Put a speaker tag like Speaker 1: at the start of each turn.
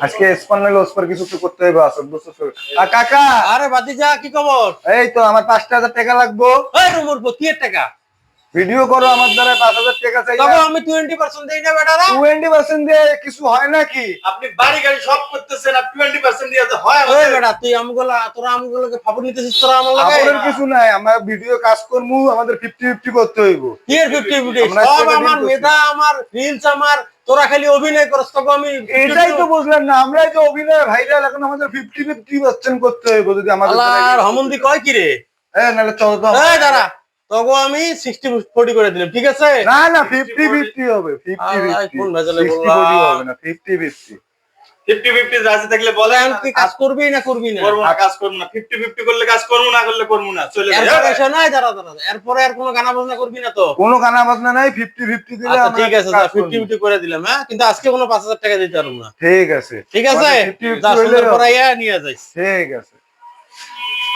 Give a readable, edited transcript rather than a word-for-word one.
Speaker 1: আজকে স্পন্ডাইল ওসপার কিছু তো করতে হবে আসল বুঝছো। আর কাকা,
Speaker 2: আরে ভাতিজা কি খবর?
Speaker 1: এই তো আমার 5,000 টাকা লাগবো।
Speaker 2: এই রুমুর কি এর টাকা?
Speaker 1: ভিডিও করো আমার দ্বারা, 5,000 টাকা চাই।
Speaker 2: তখন আমি 20% দেই না বেটারা।
Speaker 1: 20% দিয়ে কিছু হয় নাকি?
Speaker 3: আপনি বাড়ি গাড়ি সব করতেছেন, আর 20% দিয়ে তো হয়?
Speaker 2: ওই বেটা তুই তোরা আমগুলোকে ফাপড় নিতেছিস তোরা আমার লাগে।
Speaker 1: আমাদের কিছু নাই, আমরা ভিডিও কাজ করবো, আমাদের 50-50 করতে হইব।
Speaker 2: কি এর 50-50? সব আমার মেধা, আমার রিলস আমার, তোরা খালি অভিনয় করছ। তখন আমি
Speaker 1: এটাই তো বুঝলেন না, আমরাই তো অভিনয় ভাইরাল, এখন আমাদের 50-50% করতে হইব যদি আমাদের।
Speaker 2: আর হমন্দি কয় কি রে?
Speaker 1: নাহলে চলো তো।
Speaker 2: এই দাঁড়া, তখন আমি 60-40 করে দিলাম, ঠিক আছে?
Speaker 1: না না, 50-50 হবে। 50-50
Speaker 2: কোন ভেজালে
Speaker 1: 60-40 হবে না, 50-50।
Speaker 3: 50-50 রাজি থাকলে বলেন।
Speaker 2: তুই কাজ করবি না করবি না?
Speaker 3: করবো না, কাজ করবো না। 50-50 করলে কাজ করবো, না করলে করবো না, চলে যাই।
Speaker 2: এরপরে এসে নাই, দাঁড়া দাঁড়া, এরপরে আর কোনো গানা বাজনা করবি না তো?
Speaker 1: কোনো গানা বাজনা নাই, 50-50 দিলে
Speaker 2: আচ্ছা
Speaker 1: আমরা
Speaker 2: ঠিক আছে,
Speaker 1: কাজ করবো।
Speaker 2: 50-50 করে দিলাম। হ্যাঁ, কিন্তু আজকে কোনো 5,000 টাকা দিতে পারবো না।
Speaker 1: ঠিক আছে,
Speaker 2: ঠিক আছে,
Speaker 1: 50-50
Speaker 2: যা
Speaker 1: হইলে
Speaker 2: সুন্দর
Speaker 1: হবে।
Speaker 2: করাইয়া নিয়ে যাইস।
Speaker 1: ঠিক আছে।